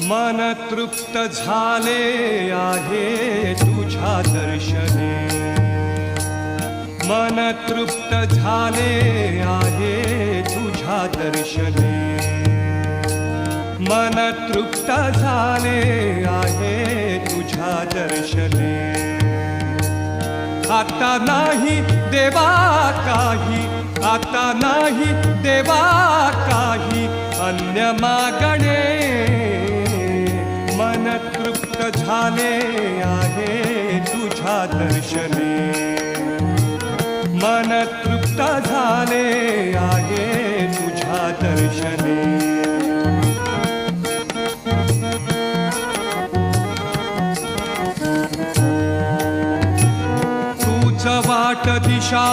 मन तृप्त झाले आहे तुझ्या दर्शने, मन तृप्त झाले आहे तुझ्या दर्शने, मन तृप्त झाले आहे तुझ्या दर्शने। आता नाही देवा काही, आता नाही देवा काही अन्य मागणे, मन तृप्त झाले आहे तुझ्या दर्शने, मन तृप्त झाले आहे तुझ्या दर्शने। तूच वाट दिशा